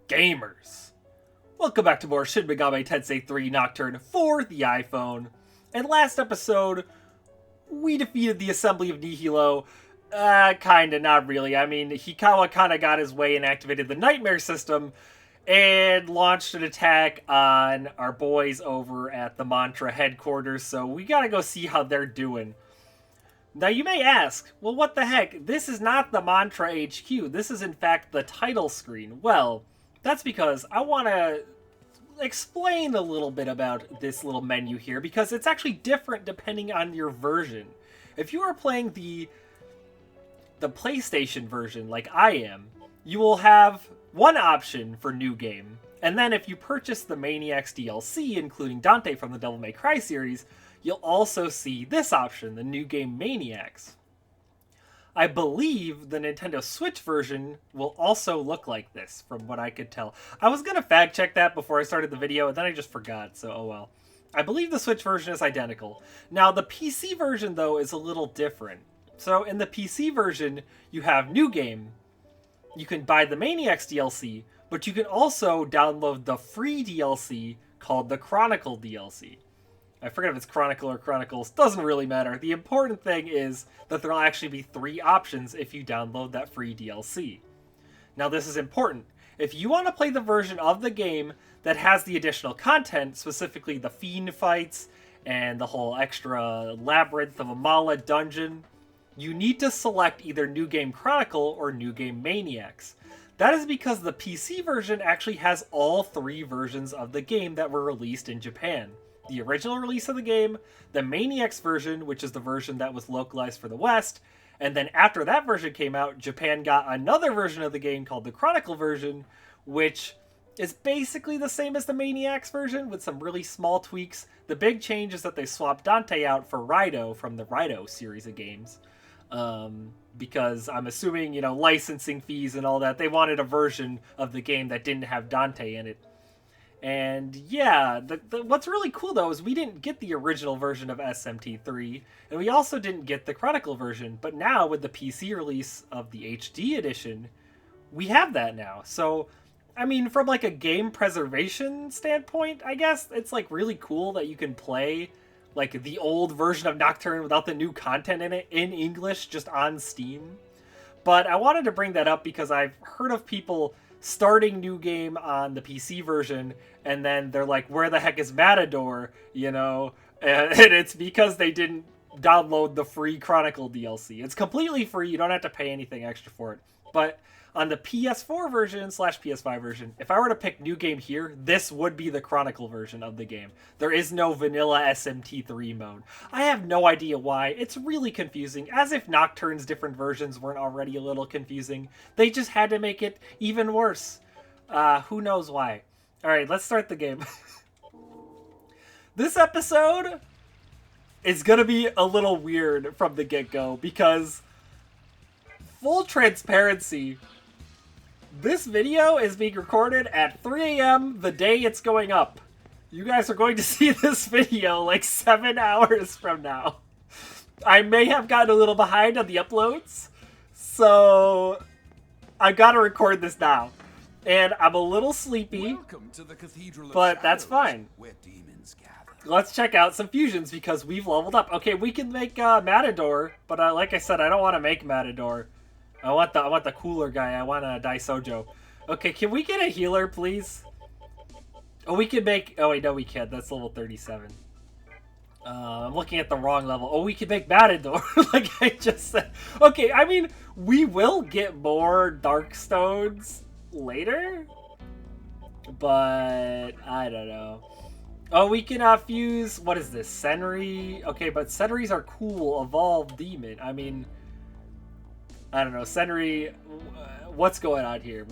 gamers? Welcome back to more Shin Megami Tensei 3 Nocturne for the iPhone. And last episode, we defeated the Assembly of Nihilo. Kinda, not really. I mean, Hikawa kinda got his way and activated the Nightmare system and launched an attack on our boys over at the Mantra headquarters, so we gotta go see how they're doing. Now you may ask, well what the heck, this is not the Mantra HQ, this is in fact the title screen. Well, that's because I want to explain a little bit about this little menu here, because it's actually different depending on your version. If you are playing the PlayStation version like I am, you will have one option for New Game, and then if you purchase the Maniacs DLC, including Dante from the Devil May Cry series, you'll also see this option, the New Game Maniacs. I believe the Nintendo Switch version will also look like this, from what I could tell. I was going to fact check that before I started the video, and then I just forgot, so oh well. I believe the Switch version is identical. Now, the PC version, though, is a little different. So, in the PC version, you have New Game. You can buy the Maniacs DLC, but you can also download the free DLC called the Chronicle DLC. I forget if it's Chronicle or Chronicles. Doesn't really matter. The important thing is that there will actually be 3 options if you download that free DLC. Now, this is important. If you want to play the version of the game that has the additional content, specifically the Fiend fights and the whole extra Labyrinth of Amala dungeon, you need to select either New Game Chronicle or New Game Maniacs. That is because the PC version actually has all 3 versions of the game that were released in Japan. The original release of the game, the Maniacs version, which is the version that was localized for the West, and then after that version came out, Japan got another version of the game called the Chronicle version, which is basically the same as the Maniacs version with some really small tweaks. The big change is that they swapped Dante out for Rido from the Rido series of games. Because I'm assuming, you know, licensing fees and all that, they wanted a version of the game that didn't have Dante in it. And yeah, what's really cool though is we didn't get the original version of SMT3, and we also didn't get the Chronicle version, but now with the PC release of the HD edition, we have that now. So, I mean, from like a game preservation standpoint, I guess, it's like really cool that you can play like the old version of Nocturne without the new content in it in English just on Steam. But I wanted to bring that up because I've heard of people starting New Game on the PC version, and then they're like, where the heck is Matador, you know? And it's because they didn't download the free Chronicle DLC. It's completely free, you don't have to pay anything extra for it. But on the PS4 version / PS5 version, if I were to pick New Game here, this would be the Chronicle version of the game. There is no vanilla SMT3 mode. I have no idea why. It's really confusing, as if Nocturne's different versions weren't already a little confusing. They just had to make it even worse. Who knows why. Alright, let's start the game. This episode is gonna be a little weird from the get-go, because full transparency, this video is being recorded at 3 a.m. the day it's going up. You guys are going to see this video like 7 hours from now. I may have gotten a little behind on the uploads, so I gotta record this now. And I'm a little sleepy, but that's fine. Let's check out some fusions because we've leveled up. Okay, we can make Matador, but like I said, I don't want to make Matador. I want the cooler guy. I want a Daisojo. Okay, can we get a healer, please? Oh, we can make... Oh, wait, no, we can't. That's level 37. I'm looking at the wrong level. Oh, we can make Matador, like I just said. Okay, I mean, we will get more Dark Stones later, but I don't know. Oh, we can fuse... What is this? Senri? Okay, but Senris are cool. Evolved Demon. I mean... I don't know, Senri, what's going on here?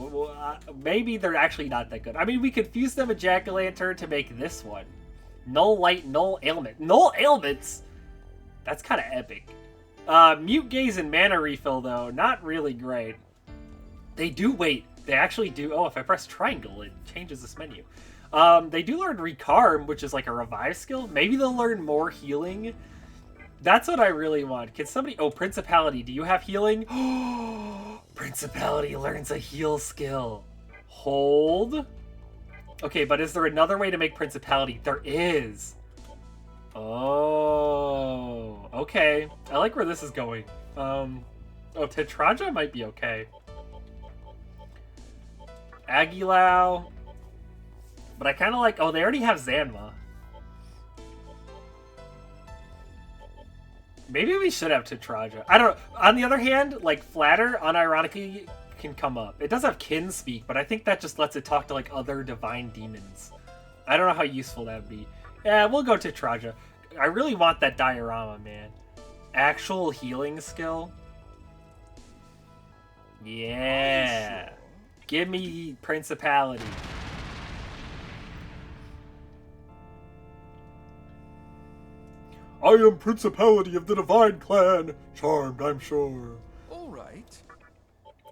Maybe they're actually not that good. I mean, we could fuse them with Jack-o'-lantern to make this one. Null Light, Null Ailment. Null Ailments? That's kind of epic. Mute Gaze and Mana Refill, though, not really great. They do, wait, they actually do, oh, if I press triangle, it changes this menu. They do learn Recarm, which is like a revive skill. Maybe they'll learn more healing. That's what I really want. Can somebody... Oh, Principality. Do you have healing? Principality learns a heal skill. Hold. Okay, but is there another way to make Principality? There is. Oh, okay. I like where this is going. Oh, Tetraja might be okay. Aguilau. But I kind of like... Oh, they already have Zanma. Maybe we should have Tetraja. I don't know. On the other hand, like, Flatter, unironically, can come up. It does have Kin Speak, but I think that just lets it talk to, like, other divine demons. I don't know how useful that would be. Yeah, we'll go Tetraja. I really want that diorama, man. Actual healing skill. Yeah. Give me Principality. I am Principality of the Divine Clan. Charmed, I'm sure. All right.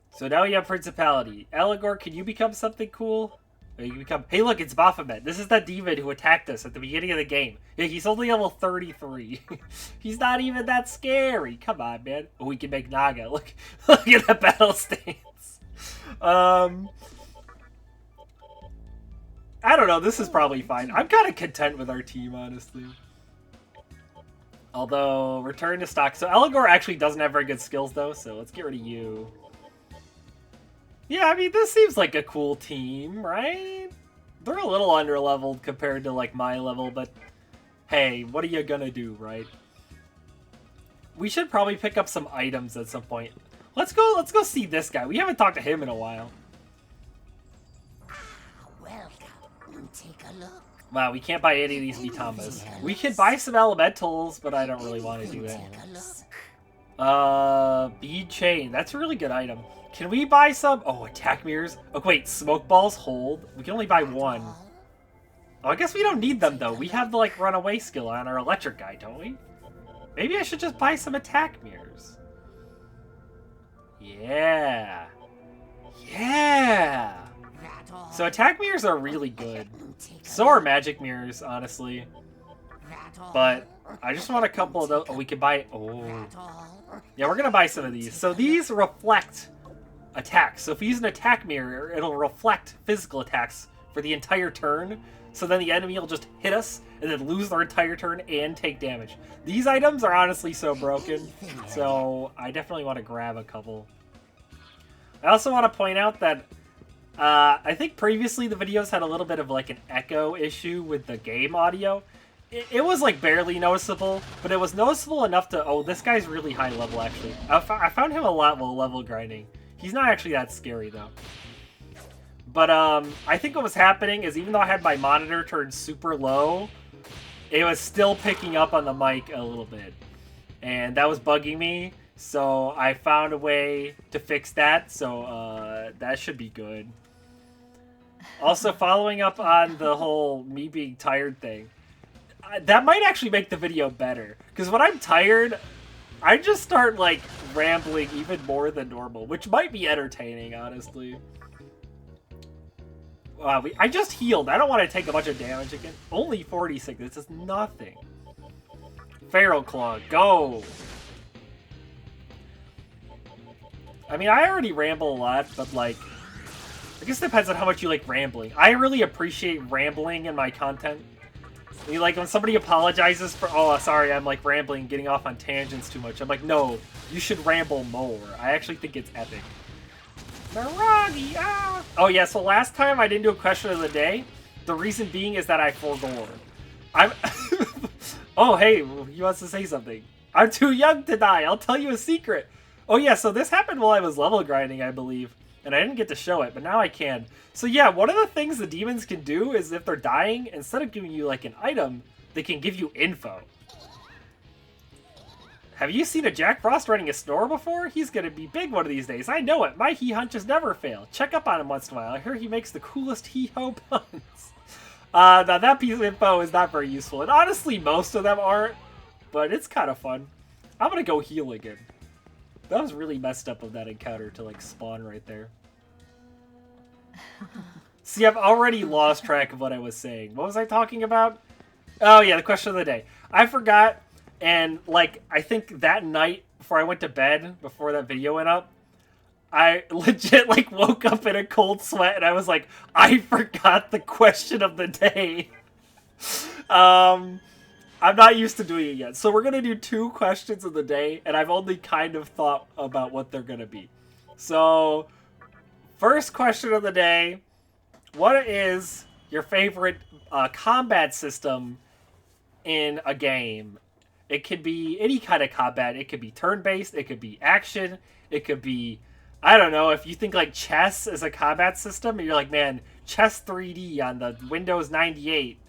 So now you have Principality. Eligor, can you become something cool? Or you can become... Hey, look, it's Baphomet. This is that demon who attacked us at the beginning of the game. Yeah, he's only level 33. He's not even that scary. Come on, man. Oh, we can make Naga. Look at that battle stance. I don't know. This is probably fine. I'm kind of content with our team, honestly. Although, return to stock. So Eligor actually doesn't have very good skills, though, so let's get rid of you. Yeah, I mean, this seems like a cool team, right? They're a little under-leveled compared to, like, my level, but hey, what are you gonna do, right? We should probably pick up some items at some point. Let's go see this guy. We haven't talked to him in a while. Welcome. Take a look. Wow, we can't buy any of these Mitamas. We can buy some elementals, but I don't really want to do that. Bead chain. That's a really good item. Can we buy some? Oh, attack mirrors. Oh, wait, smoke balls hold. We can only buy one. Oh, I guess we don't need them, though. We have the, like, runaway skill on our electric guy, don't we? Maybe I should just buy some attack mirrors. Yeah. Yeah. So attack mirrors are really good. So are magic mirrors, honestly. But I just want a couple of those. Oh, we can buy... Oh. Yeah, we're going to buy some of these. So these reflect attacks. So if we use an attack mirror, it'll reflect physical attacks for the entire turn. So then the enemy will just hit us and then lose their entire turn and take damage. These items are honestly so broken. So I definitely want to grab a couple. I also want to point out that I think previously the videos had a little bit of like an echo issue with the game audio. It was like barely noticeable, but it was noticeable enough to... Oh, this guy's really high level, actually. I found him a lot while level grinding. He's not actually that scary, though. But I think what was happening is even though I had my monitor turned super low, it was still picking up on the mic a little bit. And that was bugging me, so I found a way to fix that, so that should be good. Also, following up on the whole me being tired thing, that might actually make the video better. Because when I'm tired, I just start, like, rambling even more than normal, which might be entertaining, honestly. Wow, I just healed. I don't want to take a bunch of damage again. Only 46. This is nothing. Feral Claw, go! I mean, I already ramble a lot, but, like... I guess it depends on how much you like rambling. I really appreciate rambling in my content. I mean, like, when somebody apologizes for, oh, sorry, I'm, like, rambling, getting off on tangents too much. I'm like, no, you should ramble more. I actually think it's epic. Miragi, ah! Oh, yeah, so last time I didn't do a question of the day. The reason being is that I forgore. I'm... Oh, hey, he wants to say something. I'm too young to die. I'll tell you a secret. Oh, yeah, so this happened while I was level grinding, I believe. And I didn't get to show it, but now I can. So yeah, one of the things the demons can do is if they're dying, instead of giving you like an item, they can give you info. Have you seen a Jack Frost running a snore before? He's gonna be big one of these days. I know it. My hee hunches never fail. Check up on him once in a while. I hear he makes the coolest hee-ho puns. Now that piece of info is not very useful. And honestly, most of them aren't. But it's kind of fun. I'm gonna go heal again. That was really messed up of that encounter to, like, spawn right there. See, I've already lost track of what I was saying. What was I talking about? Oh, yeah, the question of the day. I forgot, and, like, I think that night before I went to bed, before that video went up, I legit like woke up in a cold sweat and I was like, I forgot the question of the day. I'm not used to doing it yet. So we're going to do 2 questions of the day, and I've only kind of thought about what they're going to be. So, first question of the day, what is your favorite combat system in a game? It could be any kind of combat. It could be turn-based, it could be action, it could be, I don't know, if you think like chess is a combat system, and you're like, man, chess 3D on the Windows 98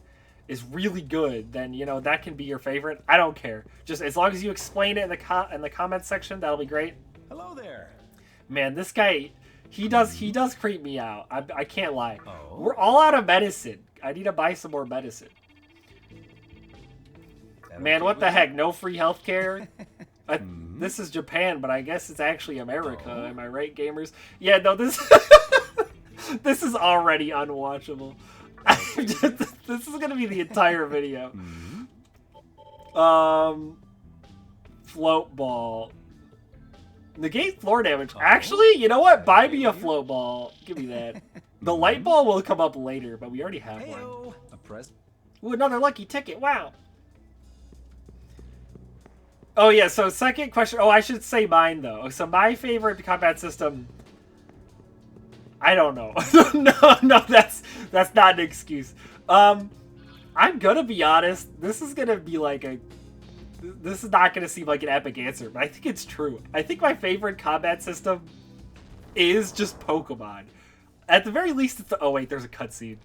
is really good, then that can be your favorite. I don't care. Just as long as you explain it in the comments section, that'll be great. Hello there. Man, this guy, he does creep me out. I can't lie. Oh. We're all out of medicine. I need to buy some more medicine. Man, what the heck? No free healthcare? This is Japan, but I guess it's actually America. Oh. Am I right, gamers? Yeah, no, this this is already unwatchable. This is gonna be the entire video. Float ball. Negate floor damage. Actually, you know what? Buy me a float ball. Give me that. The light ball will come up later, but we already have one. Ooh, another lucky ticket. Wow. Oh yeah, so second question. Oh, I should say mine though. So my favorite combat system, I don't know. no, that's not an excuse. I'm gonna be honest. This is not gonna seem like an epic answer, but I think it's true. I think my favorite combat system is just Pokemon. At the very least, it's oh wait, there's a cutscene.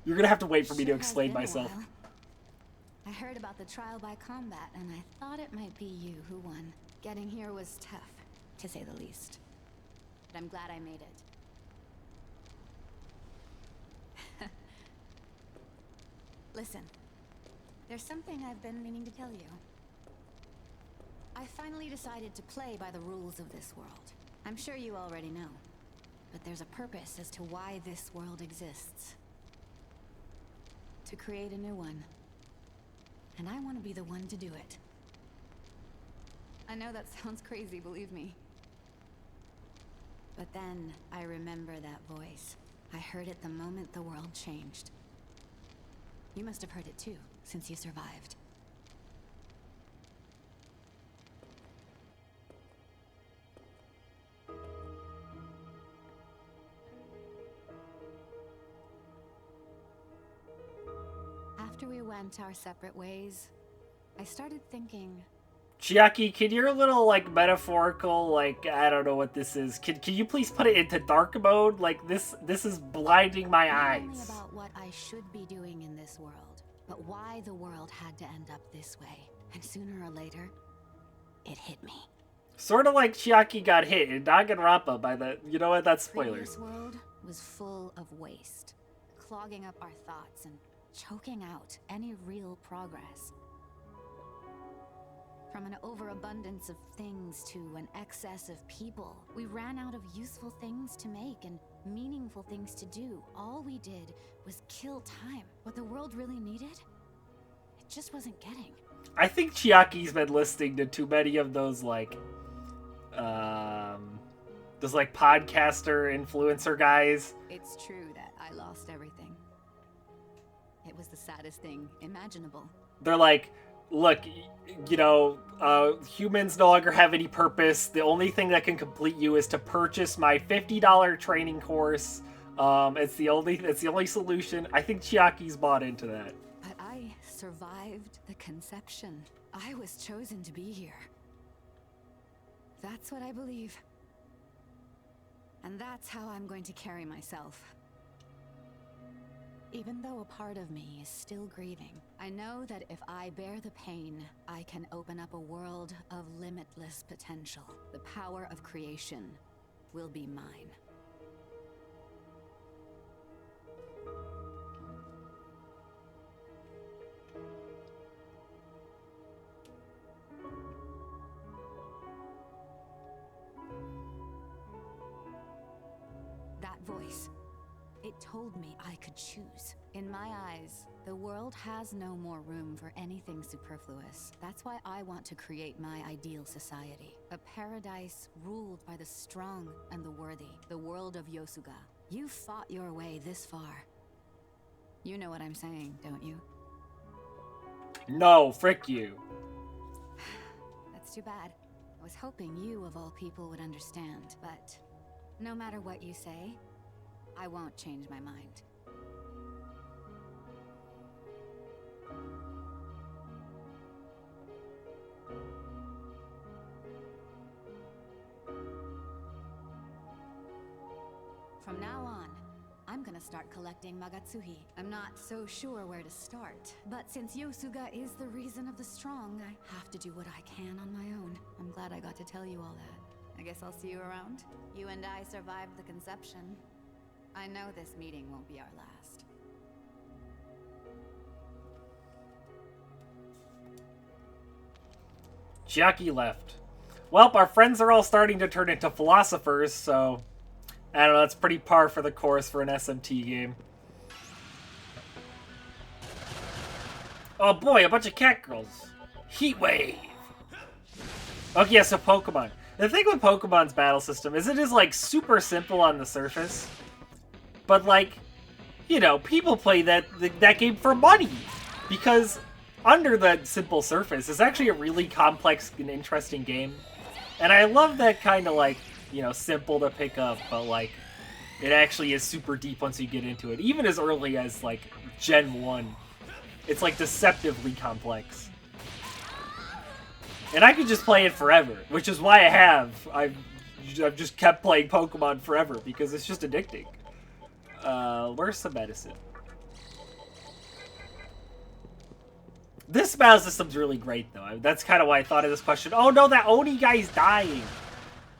You're gonna have to wait for me to explain myself. I heard about the trial by combat, and I thought it might be you who won. Getting here was tough, to say the least. But I'm glad I made it. Listen, there's something I've been meaning to tell you. I finally decided to play by the rules of this world. I'm sure you already know, but there's a purpose as to why this world exists. To create a new one. And I want to be the one to do it. I know that sounds crazy, believe me. But then I remember that voice. I heard it the moment the world changed. You must have heard it too, since you survived. After we went our separate ways, I started thinking... Chiaki, can your little, metaphorical, I don't know what this is. Can you please put it into dark mode? This is blinding my eyes. Not only about what I should be doing in this world, but why the world had to end up this way. And sooner or later, it hit me. Sort of like Chiaki got hit in Danganronpa by the... You know what? That's spoilers. This world was full of waste, clogging up our thoughts and choking out any real progress. From an overabundance of things to an excess of people, we ran out of useful things to make and meaningful things to do. All we did was kill time. What the world really needed, it just wasn't getting. I think Chiaki's been listening to too many of those, podcaster influencer guys. It's true that I lost everything. It was the saddest thing imaginable. They're like, look, humans no longer have any purpose. The only thing that can complete you is to purchase my $50 training course. It's the only solution. I think Chiaki's bought into that. But I survived the conception. I was chosen to be here. That's what I believe. And that's how I'm going to carry myself. Even though a part of me is still grieving, I know that if I bear the pain, I can open up a world of limitless potential. The power of creation will be mine. That voice, it told me I could choose. In my eyes, the world has no more room for anything superfluous. That's why I want to create my ideal society. A paradise ruled by the strong and the worthy. The world of Yosuga. You fought your way this far. You know what I'm saying, don't you? No, frick you. That's too bad. I was hoping you, of all people, would understand, but no matter what you say, I won't change my mind. From now on, I'm gonna start collecting Magatsuhi. I'm not so sure where to start, but since Yosuga is the reason of the strong, I have to do what I can on my own. I'm glad I got to tell you all that. I guess I'll see you around. You and I survived the conception. I know this meeting won't be our last. Chiaki left. Well, our friends are all starting to turn into philosophers, so I don't know, that's pretty par for the course for an SMT game. Oh boy, a bunch of cat girls. Heat wave. Okay, yeah, so Pokemon. The thing with Pokemon's battle system is it is, like, super simple on the surface. But, like, you know, people play that game for money. Because under that simple surface, it's actually a really complex and interesting game. And I love that kind of, like, you know, simple to pick up, but, like, it actually is super deep once you get into it. Even as early as, like, Gen 1. It's, like, deceptively complex. And I could just play it forever, which is why I've just kept playing Pokemon forever, because it's just addicting. Where's some medicine? This battle system's really great, though. That's kind of why I thought of this question. Oh no, that Oni guy's dying!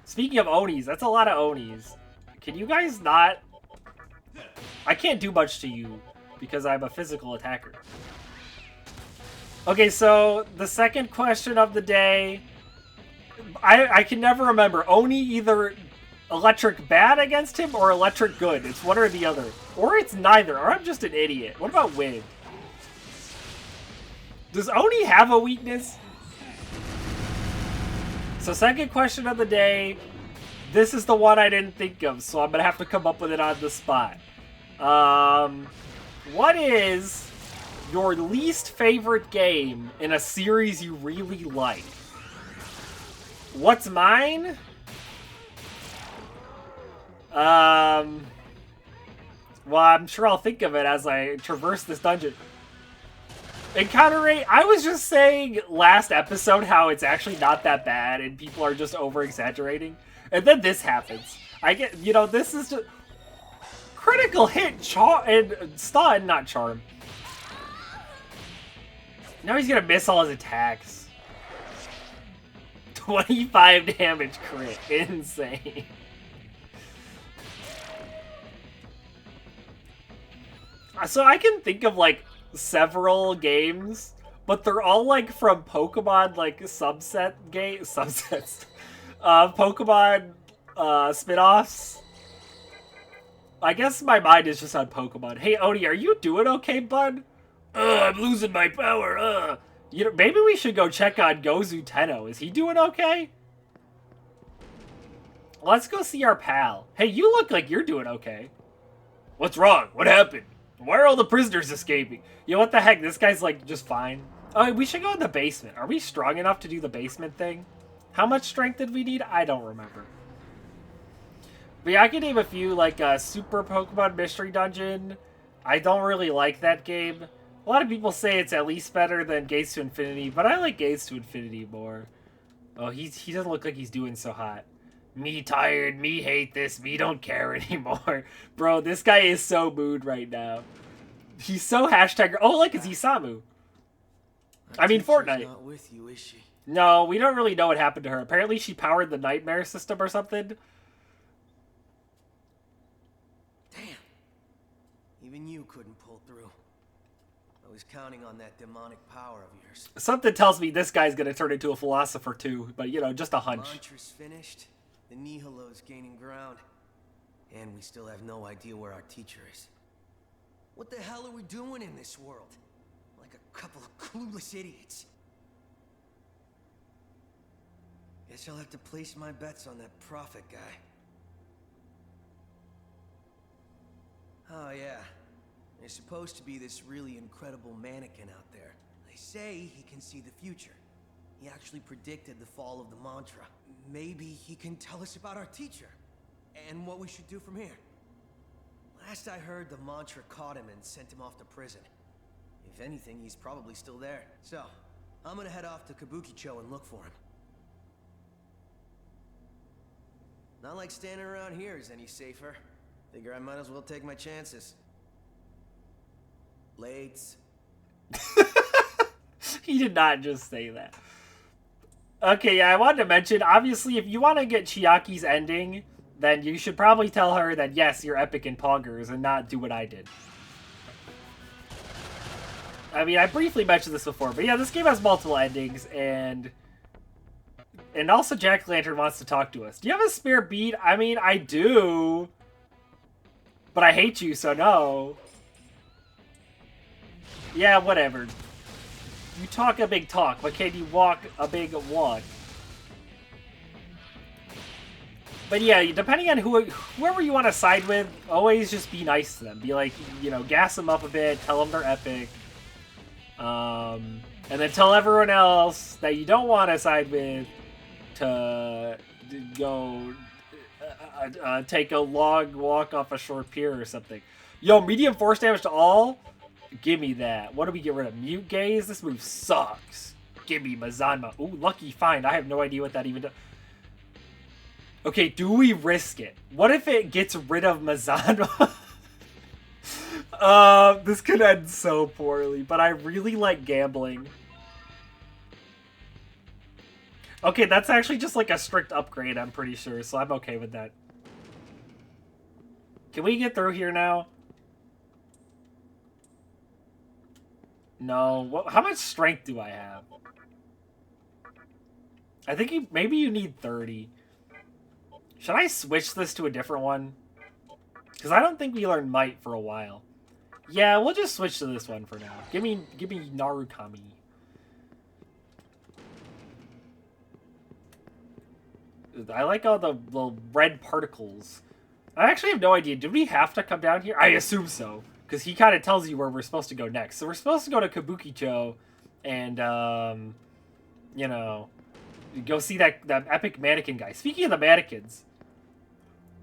Speaking of Onis, that's a lot of Onis. Can you guys not... I can't do much to you, because I'm a physical attacker. Okay, so the second question of the day, I can never remember. Oni either electric bad against him or electric good. It's one or the other. Or it's neither, or I'm just an idiot. What about wind? Does Oni have a weakness? So second question of the day, this is the one I didn't think of, so I'm going to have to come up with it on the spot. What is your least favorite game in a series you really like? What's mine? Well, I'm sure I'll think of it as I traverse this dungeon. Encounter rate, I was just saying last episode how it's actually not that bad and people are just over-exaggerating. And then this happens. I get, you know, this is just... Critical hit, and stun, not charm. Now he's gonna miss all his attacks. 25 damage crit. Insane. So I can think of, like, several games, but they're all, like, from Pokemon, like, subsets. Pokemon, spin-offs. I guess my mind is just on Pokemon. Hey, Oni, are you doing okay, bud? I'm losing my power, You know, maybe we should go check on Gozu Tenno. Is he doing okay? Let's go see our pal. Hey, you look like you're doing okay. What's wrong? What happened? Why are all the prisoners escaping? You know, what the heck? This guy's, like, just fine. Oh, we should go in the basement. Are we strong enough to do the basement thing? How much strength did we need? I don't remember. But yeah, I can name a few, like, Super Pokemon Mystery Dungeon. I don't really like that game. A lot of people say it's at least better than Gates to Infinity, but I like Gates to Infinity more. Oh, he doesn't look like he's doing so hot. Me tired, me hate this, me don't care anymore. Bro, this guy is so mood right now. He's so hashtag... Oh, look, it's Isamu. I mean, Fortnite. Not with you, is she? No, we don't really know what happened to her. Apparently she powered the nightmare system or something. Damn. Even you couldn't pull through. I was counting on that demonic power of yours. Something tells me this guy's gonna turn into a philosopher too, but you know, just a hunch. Mantra's finished. The Nihilo's gaining ground. And we still have no idea where our teacher is. What the hell are we doing in this world? Like a couple of clueless idiots. Guess I'll have to place my bets on that prophet guy. Oh yeah, there's supposed to be this really incredible mannequin out there. They say he can see the future. He actually predicted the fall of the mantra. Maybe he can tell us about our teacher and what we should do from here. Last I heard, the mantra caught him and sent him off to prison. If anything, he's probably still there. So, I'm gonna head off to Kabukicho and look for him. Not like standing around here is any safer. Figure I might as well take my chances. Lates. He did not just say that. Okay, yeah, I wanted to mention, obviously, if you want to get Chiaki's ending, then you should probably tell her that, yes, you're epic in Poggers, and not do what I did. I mean, I briefly mentioned this before, but yeah, this game has multiple endings, and also Jack-o'-lantern wants to talk to us. Do you have a spare beat? I mean, I do, but I hate you, so no. Yeah, whatever. You talk a big talk, but can you walk a big walk? But yeah, depending on whoever you want to side with, always just be nice to them. Be like, you know, gas them up a bit, tell them they're epic. And then tell everyone else that you don't want to side with to go take a long walk off a short pier or something. Yo, medium force damage to all? Give me that. What do we get rid of? Mute gaze? This move sucks. Give me Mazanma. Ooh, lucky find. I have no idea what that even does. Okay, do we risk it? What if it gets rid of Mazanma? This could end so poorly, but I really like gambling. Okay, that's actually just like a strict upgrade, I'm pretty sure, so I'm okay with that. Can we get through here now? No. How much strength do I have? I think maybe you need 30. Should I switch this to a different one? Because I don't think we learned Might for a while. Yeah, we'll just switch to this one for now. Give me Narukami. I like all the little red particles. I actually have no idea. Did we have to come down here? I assume so. Because he kind of tells you where we're supposed to go next. So we're supposed to go to Kabukicho and, you know, go see that epic mannequin guy. Speaking of the mannequins.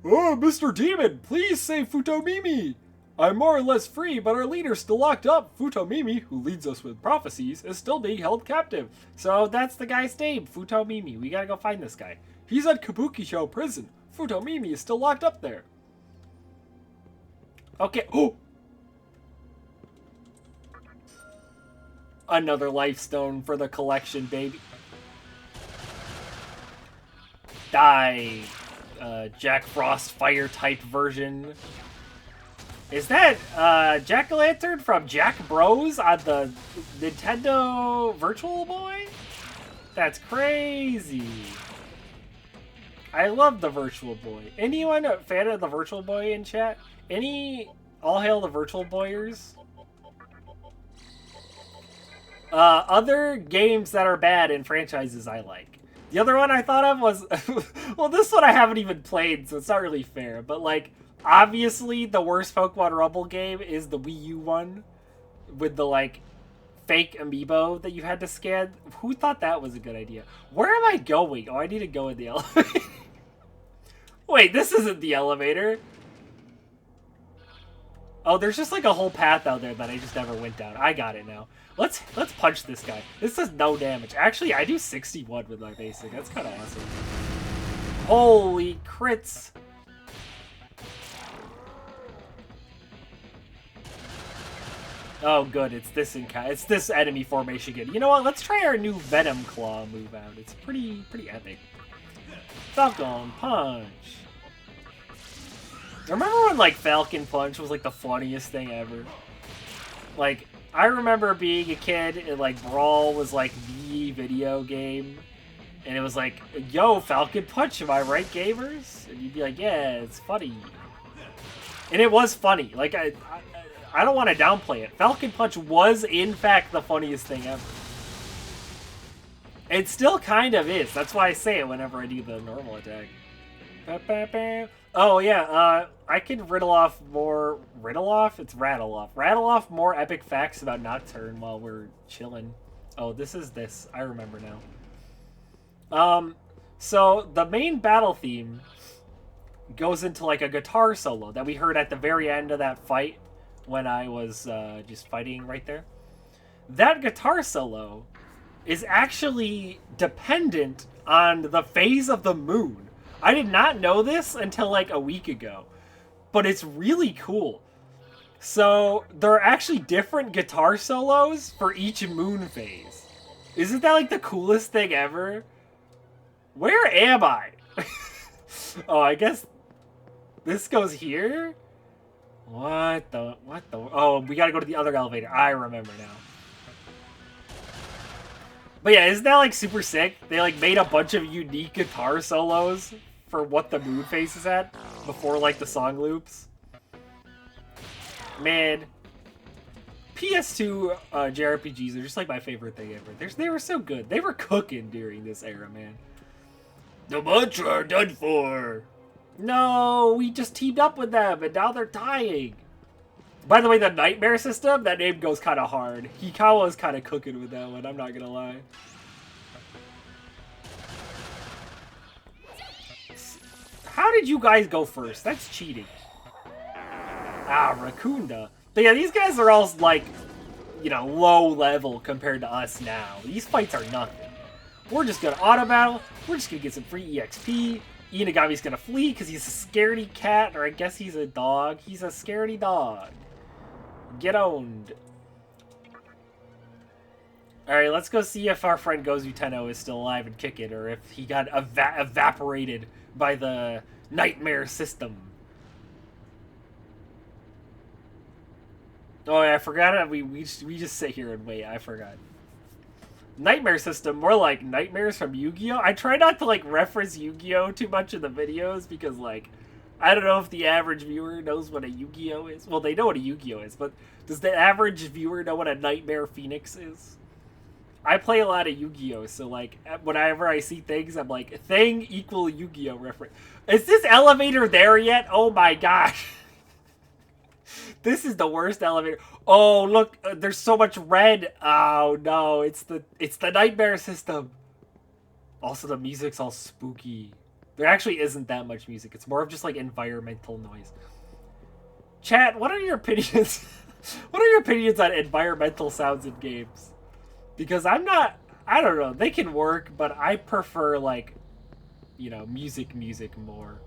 Oh, Mr. Demon, please save Futomimi. I'm more or less free, but our leader's still locked up. Futomimi, who leads us with prophecies, is still being held captive. So that's the guy's name, Futomimi. We gotta go find this guy. He's at Kabukicho prison. Futomimi is still locked up there. Okay. Oh! Another life stone for the collection, baby. Die. Jack Frost fire type version. Is that Jack-o'-lantern from Jack Bros on the Nintendo Virtual Boy? That's crazy. I love the Virtual Boy. Anyone a fan of the Virtual Boy in chat? Any all hail the Virtual Boyers? Other games that are bad in franchises I like. The other one I thought of was... well, this one I haven't even played, so it's not really fair. But, like, obviously the worst Pokemon Rumble game is the Wii U one. With the, like, fake amiibo that you had to scan. Who thought that was a good idea? Where am I going? Oh, I need to go in the elevator. Wait, this isn't the elevator. Oh, there's just, like, a whole path out there that I just never went down. I got it now. Let's punch this guy. This does no damage. Actually, I do 61 with my basic. That's kind of awesome. Holy crits. Oh, good. It's this enemy formation again. You know what? Let's try our new Venom Claw move out. It's pretty epic. Falcon Punch. Remember when, like, Falcon Punch was, like, the funniest thing ever? Like, I remember being a kid and, like, Brawl was, like, the video game. And it was like, yo, Falcon Punch, am I right, gamers? And you'd be like, yeah, it's funny. And it was funny. Like, I don't want to downplay it. Falcon Punch was, in fact, the funniest thing ever. It still kind of is. That's why I say it whenever I do the normal attack. Oh, yeah, I can riddle off more... Riddle off? It's rattle off. Rattle off more epic facts about Nocturne while we're chilling. Oh, this is this. I remember now. So, the main battle theme goes into, like, a guitar solo that we heard at the very end of that fight when I was just fighting right there. That guitar solo is actually dependent on the phase of the moon. I did not know this until like a week ago, but it's really cool. So there are actually different guitar solos for each moon phase. Isn't that like the coolest thing ever? Where am I? Oh, I guess this goes here? What the? Oh, we gotta go to the other elevator. I remember now. But yeah, isn't that like super sick? They like made a bunch of unique guitar solos for what the moon phase is at before like the song loops. Man, PS2 JRPGs are just like my favorite thing ever. They were so good. They were cooking during this era, man. The Mantra are done for. No, we just teamed up with them and now they're dying. By the way, the Nightmare system, that name goes kind of hard. Hikawa's kind of cooking with that one, I'm not gonna lie. How did you guys go first? That's cheating. Ah, Rakunda. But yeah, these guys are all, like, you know, low level compared to us now. These fights are nothing. We're just gonna auto battle. We're just gonna get some free EXP. Inagami's gonna flee because he's a scaredy cat, or I guess he's a dog. He's a scaredy dog. Get owned. Alright, let's go see if our friend Gozu Tenno is still alive and kicking, or if he got evaporated by the Nightmare system. Oh, yeah, I forgot it. We just sit here and wait. I forgot. Nightmare system, more like nightmares from Yu-Gi-Oh! I try not to, like, reference Yu-Gi-Oh! Too much in the videos, because, like, I don't know if the average viewer knows what a Yu-Gi-Oh! Is. Well, they know what a Yu-Gi-Oh! Is, but does the average viewer know what a Nightmare Phoenix is? I play a lot of Yu-Gi-Oh! So, like, whenever I see things, I'm like, thing equal Yu-Gi-Oh! Reference. Is this elevator there yet? Oh my gosh. This is the worst elevator. Oh, look, there's so much red. Oh, no, it's the Nightmare system. Also, the music's all spooky. There actually isn't that much music. It's more of just, like, environmental noise. Chat, what are your opinions? What are your opinions on environmental sounds in games? Because I don't know. They can work, but I prefer, like, you know, music more.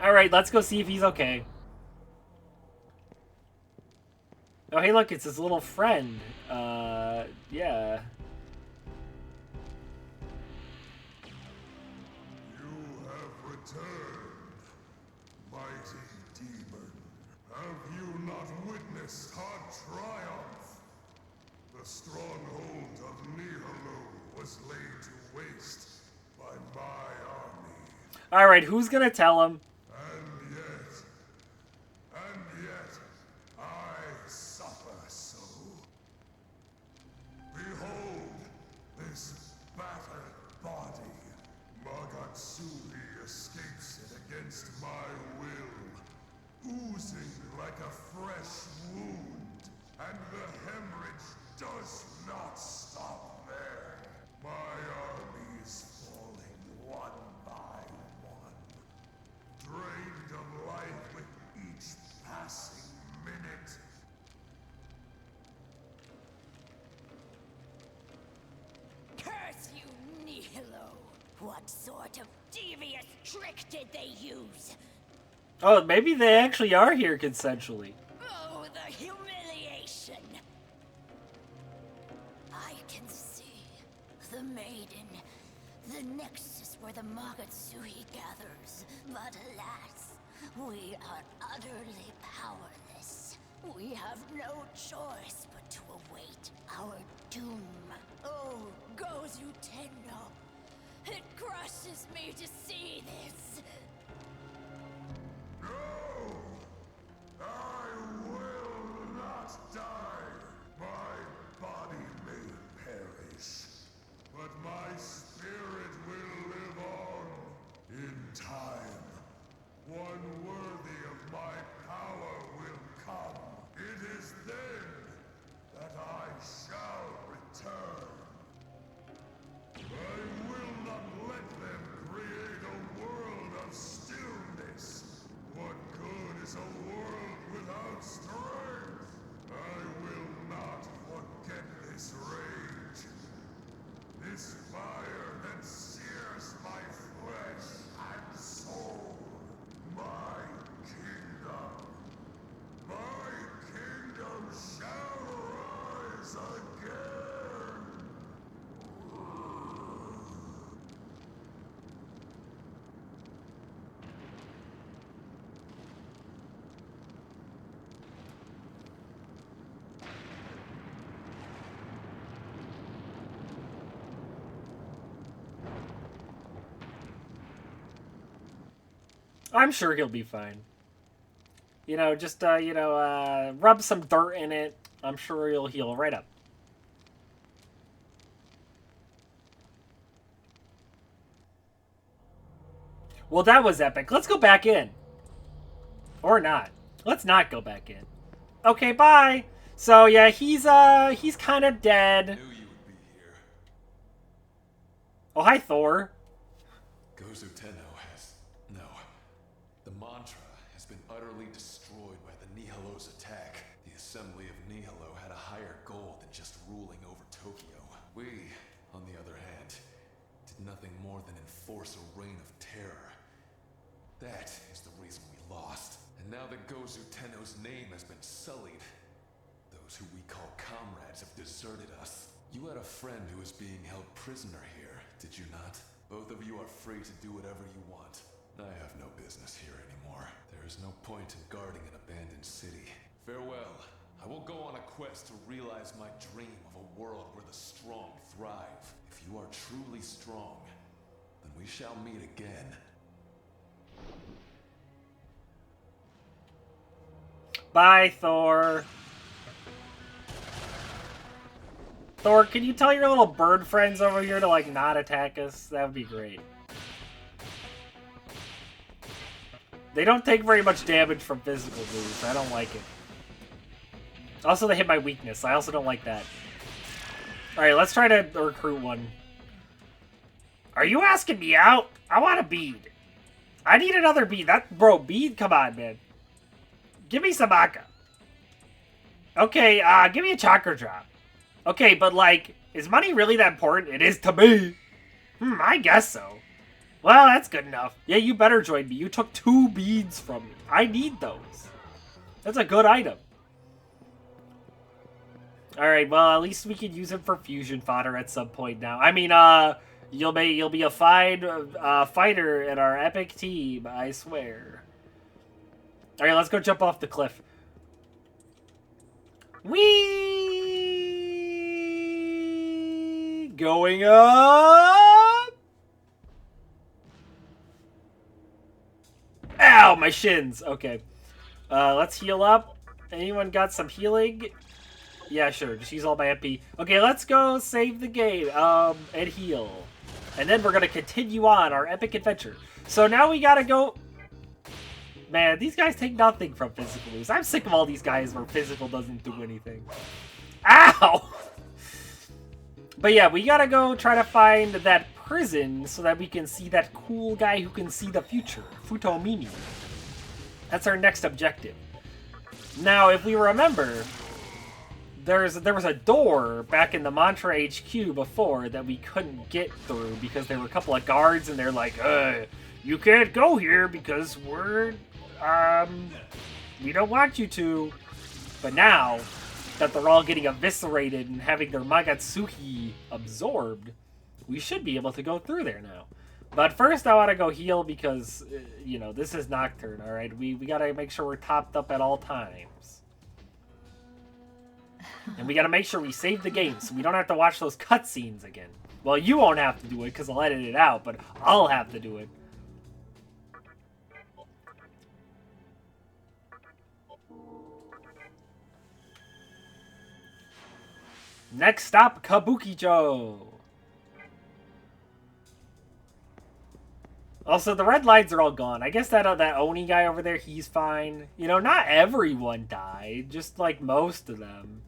Alright, let's go see if he's okay. Oh, hey, look, it's his little friend. Yeah. You have returned, mighty demon. Have you not witnessed our triumph? The stronghold of Nihilo was laid to waste by my army. Alright, who's gonna tell him? And yet, I suffer so. Behold, this battered body. Magatsuri escapes it against my will, oozing like a fresh wound, and the hemorrhage does not stop there. My army is falling one by one, drained of life with each passing minute. Curse you, Nihilo! What sort of devious trick did they use? Oh, maybe they actually are here consensually. Oh, the humiliation! I can see the maiden, the nexus where the Magatsui gathers. But alas, we are utterly powerless. We have no choice but to await our doom. Oh, Gozu Tenno, it crushes me to see this. No! I'm sure he'll be fine. You know, just, rub some dirt in it. I'm sure he'll heal right up. Well, that was epic. Let's go back in. Or not. Let's not go back in. Okay, bye. So, yeah, he's kind of dead. Knew you would be here. Oh, hi, Thor. Gozu Tenno has... No. The mantra has been utterly destroyed by the Nihilo's attack. The Assembly of Nihilo had a higher goal than just ruling over Tokyo. We, on the other hand, did nothing more than enforce a reign of terror. That is the reason we lost. And now that Gozu Tenno's name has been sullied, those who we call comrades have deserted us. You had a friend who was being held prisoner here, did you not? Both of you are free to do whatever you want. I have no business here anymore. There is no point in guarding an abandoned city. Farewell. I will go on a quest to realize my dream of a world where the strong thrive. If you are truly strong, then we shall meet again. Bye, Thor. Thor, can you tell your little bird friends over here to, like, not attack us? That would be great. They don't take very much damage from physical moves. I don't like it. Also, they hit my weakness. I also don't like that. Alright, let's try to recruit one. Are you asking me out? I want a bead. I need another bead. Bro, bead? Come on, man. Give me some Aka. Okay, give me a chakra drop. Okay, but like, is money really that important? It is to me. I guess so. Well, that's good enough. Yeah, you better join me. You took 2 beads from me. I need those. That's a good item. Alright, well, at least we can use him for fusion fodder at some point now. I mean, you'll be a fine fighter in our epic team, I swear. Alright, let's go jump off the cliff. Whee! Going up! Ow, my shins! Okay. Let's heal up. Anyone got some healing? Yeah, sure. Just use all my MP. Okay, let's go save the game, and heal. And then we're gonna continue on our epic adventure. So now we gotta go... Man, these guys take nothing from physical moves. I'm sick of all these guys where physical doesn't do anything. Ow! But yeah, we gotta go try to find that prison so that we can see that cool guy who can see the future. Futomimi. That's our next objective. Now, if we remember, there was a door back in the Mantra HQ before that we couldn't get through because there were a couple of guards and they're like, you can't go here because we don't want you to. But now that they're all getting eviscerated and having their Magatsuhi absorbed, we should be able to go through there now. But first I want to go heal because, this is Nocturne, alright? We gotta make sure we're topped up at all times. And we gotta make sure we save the game so we don't have to watch those cutscenes again. Well, you won't have to do it because I'll edit it out, but I'll have to do it. Next stop, Kabukicho. Also, the red lights are all gone. I guess that Oni guy over there, he's fine. Not everyone died, just like most of them.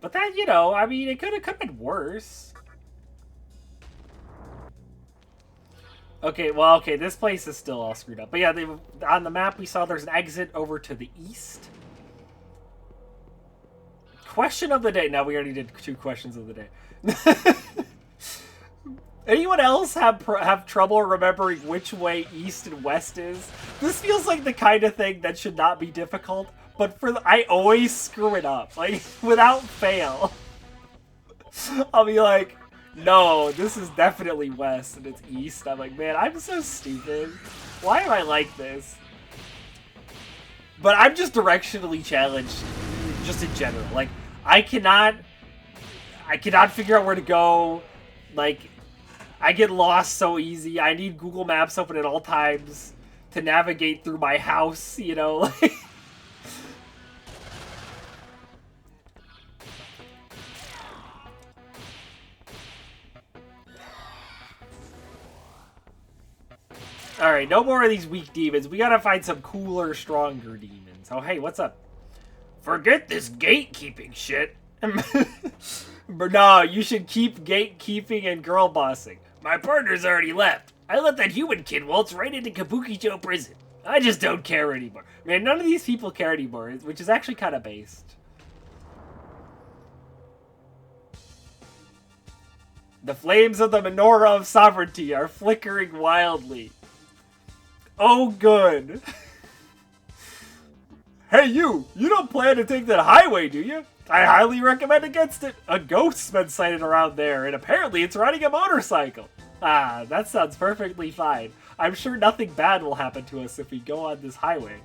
But that, I mean, it could have been worse. Okay, well, this place is still all screwed up. But yeah, on the map we saw there's an exit over to the east. Question of the day. Now we already did 2 questions of the day. Anyone else have trouble remembering which way east and west is? This feels like the kind of thing that should not be difficult, but I always screw it up, like without fail. I'll be like, no, this is definitely west and it's east. I'm like, man, I'm so stupid. Why am I like this? But I'm just directionally challenged, just in general. Like, I cannot figure out where to go. Like, I get lost so easy. I need Google Maps open at all times. to navigate through my house, you know, like... Alright, no more of these weak demons. We gotta find some cooler, stronger demons. Oh, hey, what's up? Forget this gatekeeping shit. But no, you should keep gatekeeping and girl bossing. My partner's already left. I let that human kid waltz right into Kabukicho prison. I just don't care anymore. Man, none of these people care anymore, which is actually kind of based. The flames of the menorah of sovereignty are flickering wildly. Oh, good. Hey, you don't plan to take that highway, do you? I highly recommend against it. A ghost's been sighted around there, and apparently it's riding a motorcycle. Ah, that sounds perfectly fine. I'm sure nothing bad will happen to us if we go on this highway.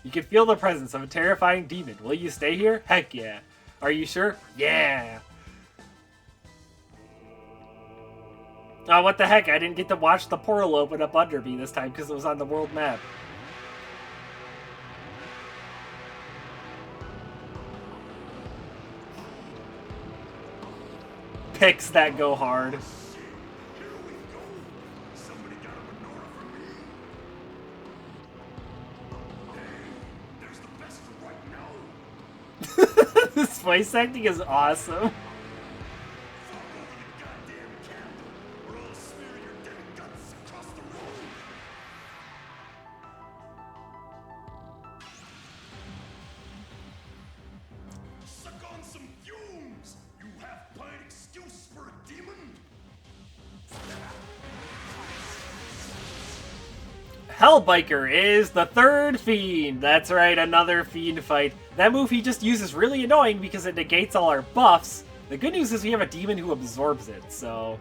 You can feel the presence of a terrifying demon. Will you stay here? Heck yeah. Are you sure? Yeah. Oh, what the heck? I didn't get to watch the portal open up under me this time because it was on the world map. Picks that go hard. This voice acting is awesome. Hellbiker is the third fiend. That's right, another fiend fight. That move he just uses really annoying because it negates all our buffs. The good news is we have a demon who absorbs it, so...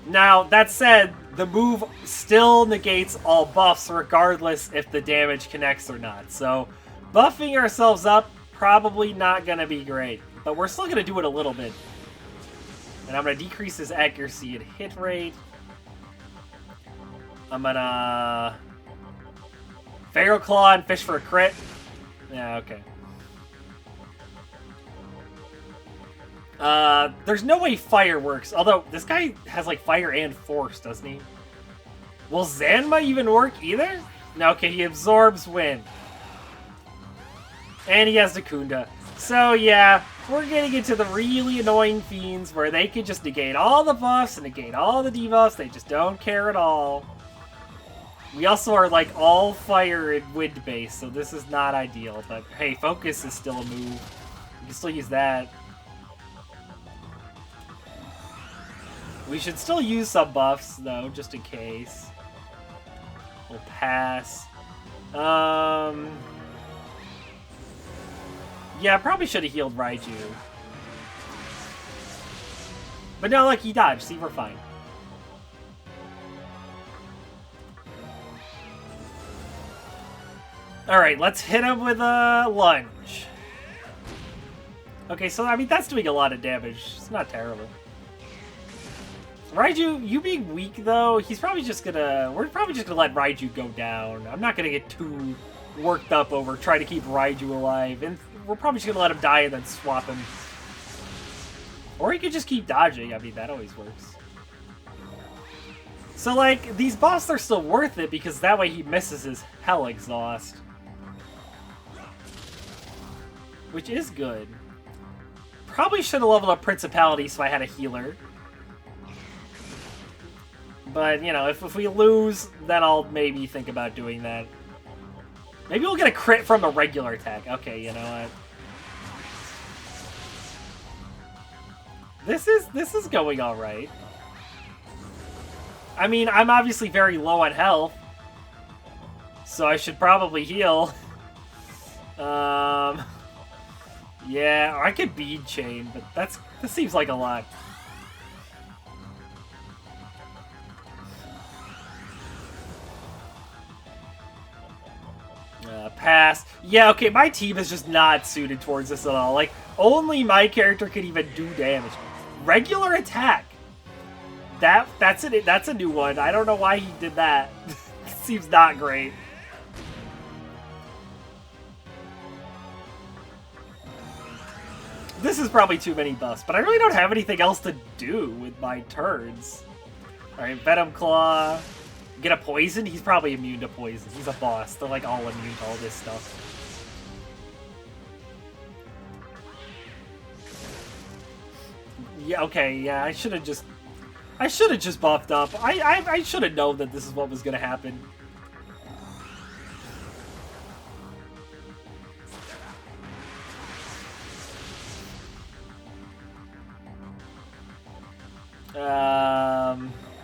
Now, that said, the move still negates all buffs regardless if the damage connects or not. So, buffing ourselves up, probably not going to be great. But we're still going to do it a little bit. And I'm going to decrease his accuracy and hit rate. I'm gonna... Feral Claw and fish for a crit. Yeah, okay. There's no way fire works. Although, this guy has like fire and force, doesn't he? Will Zanma even work either? No, okay, he absorbs wind. And he has Nakunda. So yeah, we're getting into the really annoying fiends where they can just negate all the buffs and negate all the debuffs. They just don't care at all. We also are like all fire and wind based, so this is not ideal. But hey, focus is still a move. You can still use that. We should still use some buffs though, just in case. We'll pass. Yeah, I probably should have healed Raiju. But no, like he dodged. See, we're fine. Alright, let's hit him with a lunge. Okay, so, I mean, that's doing a lot of damage. It's not terrible. Raiju, you being weak, though, he's probably just gonna... We're probably just gonna let Raiju go down. I'm not gonna get too worked up over trying to keep Raiju alive. And we're probably just gonna let him die and then swap him. Or he could just keep dodging. I mean, that always works. So, like, these buffs are still worth it because that way he misses his Hell Exhaust. Which is good. Probably should have leveled up Principality so I had a healer. But, you know, if we lose, then I'll maybe think about doing that. Maybe we'll get a crit from a regular attack. Okay, you know what? This is going alright. I mean, I'm obviously very low on health. So I should probably heal. Yeah, or I could bead chain, but this seems like a lot. Pass. Yeah, okay, my team is just not suited towards this at all. Like, only my character can even do damage. Regular attack. That's a new one. I don't know why he did that. seems not great. This is probably too many buffs, but I really don't have anything else to do with my turns. Alright, Venom Claw. Get a poison? He's probably immune to poison. He's a boss. They're like all immune to all this stuff. Yeah, okay, yeah, I should have just buffed up. I should have known that this is what was gonna happen.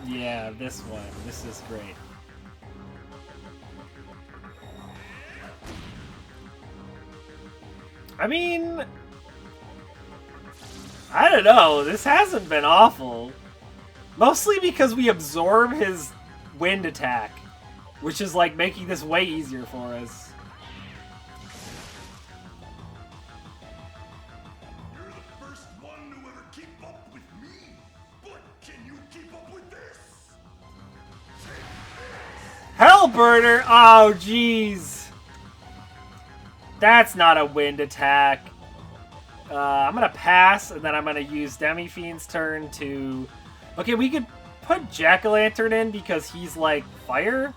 Yeah, this one. This is great. I mean, I don't know. This hasn't been awful. Mostly because we absorb his wind attack, which is like making this way easier for us. You're the first one to ever keep up with me, but can you keep up with this? Hellburner! Oh, jeez. That's not a wind attack. I'm gonna pass, and then I'm gonna use Demi-Fiend's turn to... Okay, we could put Jack-o'-lantern in because he's like fire.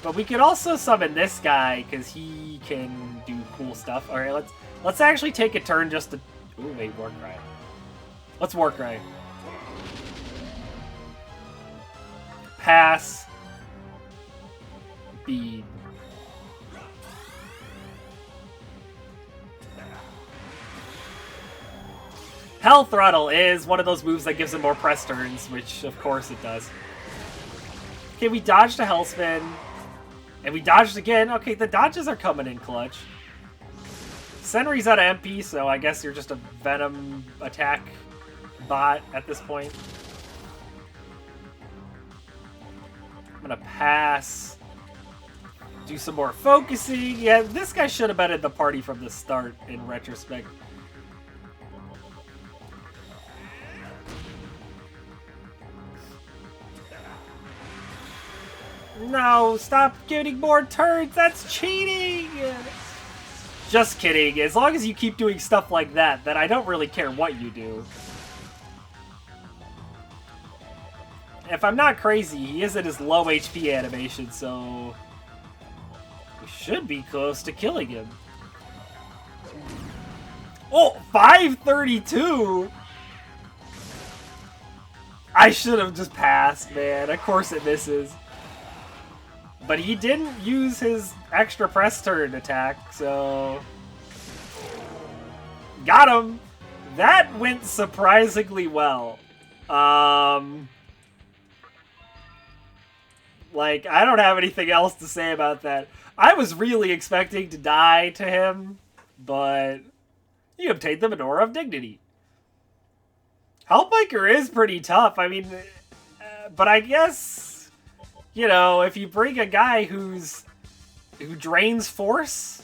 But we could also summon this guy because he can do cool stuff. Alright, let's actually take a turn just to... Ooh, wait, Warcry. Let's Warcry. Pass. Bead. Hell Throttle is one of those moves that gives him more press turns, which of course it does. Okay, we dodged a Hellspin. And we dodged again. Okay, the dodges are coming in clutch. Senri's out of MP, so I guess you're just a Venom attack bot at this point. I'm gonna pass. Do some more focusing. Yeah, this guy should have been in the party from the start in retrospect. No, stop getting more turns. That's cheating. Just kidding. As long as you keep doing stuff like that, then I don't really care what you do. If I'm not crazy, he is at his low HP animation, so we should be close to killing him. Oh, 532! I should have just passed, man. Of course it misses. But he didn't use his extra press turn attack, so... Got him! That went surprisingly well. Like, I don't have anything else to say about that. I was really expecting to die to him, but he obtained the Menorah of Dignity. Hellbiker is pretty tough. I mean, but I guess, you know, if you bring a guy who drains force,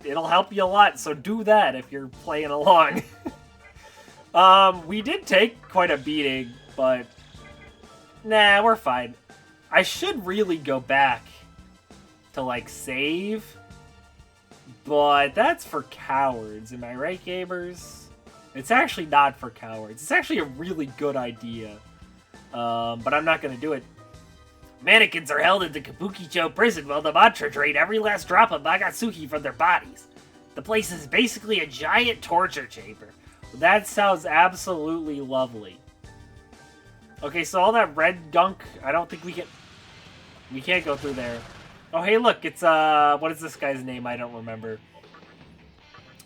it'll help you a lot. So do that if you're playing along. We did take quite a beating, but nah, we're fine. I should really go back to, like, save, but that's for cowards. Am I right, gamers? It's actually not for cowards. It's actually a really good idea, but I'm not going to do it. Mannequins are held in the Kabukicho prison while the mantra drain every last drop of Magatsuki from their bodies. The place is basically a giant torture chamber. That sounds absolutely lovely. Okay, so all that red gunk, I don't think we can... We can't go through there. Oh, hey, look, it's, what is this guy's name? I don't remember.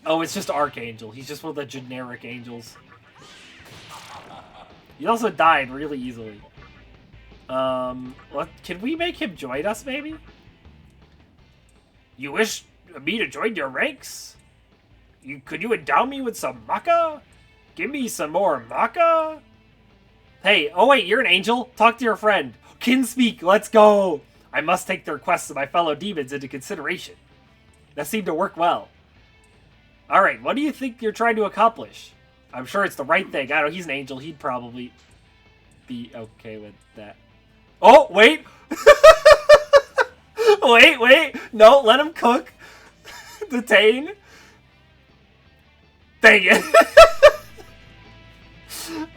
Oh, it's just Archangel. He's just one of the generic angels. He also died really easily. Can we make him join us, maybe? You wish me to join your ranks? Could you endow me with some maca? Give me some more maca? Hey, oh wait, you're an angel? Talk to your friend. Kin speak, let's go! I must take the requests of my fellow demons into consideration. That seemed to work well. Alright, what do you think you're trying to accomplish? I'm sure it's the right thing. I don't know, he's an angel. He'd probably be okay with that. Oh, wait! Wait! No, let him cook. Detain. Dang it.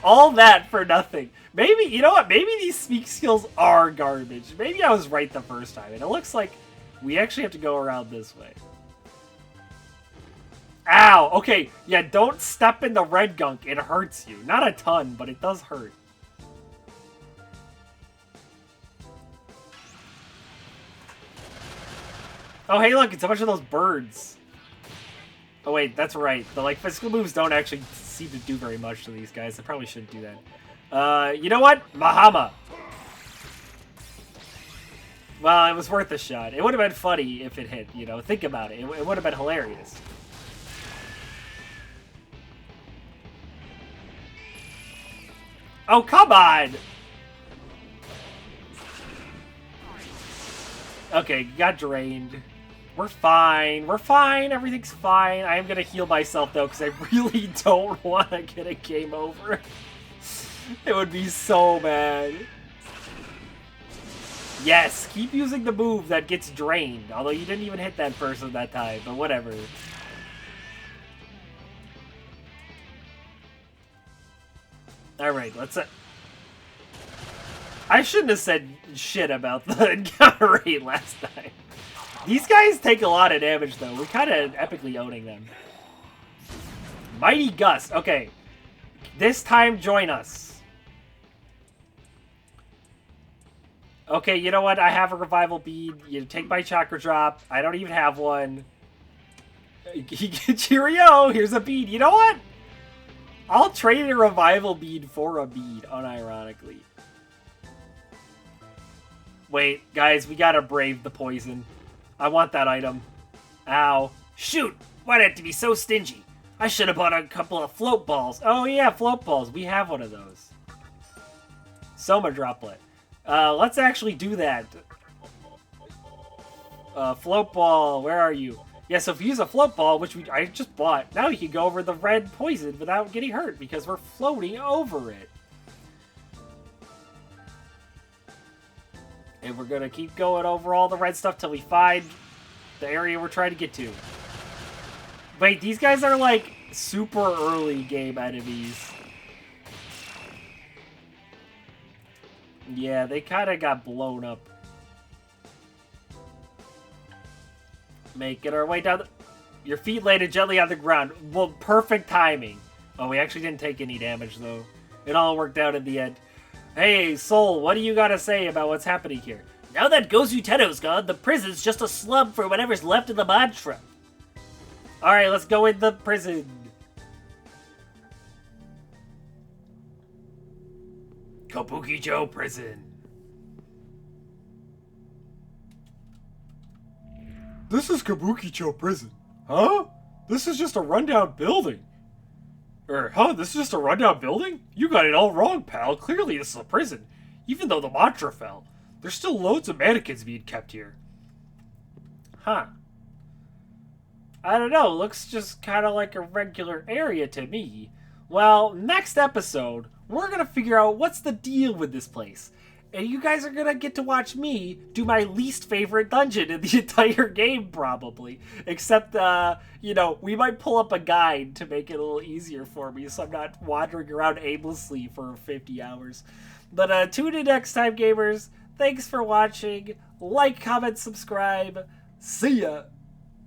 All that for nothing. Maybe, you know what? Maybe these speak skills are garbage. Maybe I was right the first time. And it looks like we actually have to go around this way. Ow! Okay, yeah, don't step in the red gunk. It hurts you. Not a ton, but it does hurt. Oh, hey, look, it's a bunch of those birds. Oh, wait, that's right. The, like, physical moves don't actually seem to do very much to these guys. I probably shouldn't do that. You know what? Mahama. Well, it was worth a shot. It would have been funny if it hit, you know. Think about it. It would have been hilarious. Oh, come on! Okay, got drained. We're fine. We're fine. Everything's fine. I am going to heal myself, though, because I really don't want to get a game over. It would be so bad. Yes, keep using the move that gets drained. Although you didn't even hit that person that time, but whatever. Alright, let's... I shouldn't have said shit about the encounter rate last time. These guys take a lot of damage, though. We're kind of epically owning them. Mighty Gust. Okay. This time, join us. Okay, you know what? I have a revival bead. You take my chakra drop. I don't even have one. Cheerio! Here's a bead. You know what? I'll trade a revival bead for a bead, unironically. Wait, guys, we gotta brave the poison. I want that item. Ow. Shoot! Why'd I have to be so stingy? I should have bought a couple of float balls. Oh yeah, float balls. We have one of those. Soma Droplet. Let's actually do that. Float ball, where are you? Yeah, so if you use a float ball, which I just bought, now you can go over the red poison without getting hurt because we're floating over it. And we're gonna keep going over all the red stuff till we find the area we're trying to get to. Wait, these guys are like super early game enemies. Yeah, they kind of got blown up. Making our way down the... Your feet landed gently on the ground. Well, perfect timing. Oh, we actually didn't take any damage, though. It all worked out in the end. Hey, Soul, what do you got to say about what's happening here? Now that Gozu Tenno's gone, the prison's just a slum for whatever's left of the mantra. Alright, let's go in the prison. Kabukicho Prison. This is Kabukicho Prison. Huh? This is just a rundown building. This is just a rundown building? You got it all wrong, pal. Clearly this is a prison. Even though the mantra fell, there's still loads of mannequins being kept here. Huh. I don't know. Looks just kind of like a regular area to me. Well, next episode, we're going to figure out what's the deal with this place. And you guys are going to get to watch me do my least favorite dungeon in the entire game, probably. Except, you know, we might pull up a guide to make it a little easier for me so I'm not wandering around aimlessly for 50 hours. But tune in next time, gamers. Thanks for watching. Like, comment, subscribe. See ya!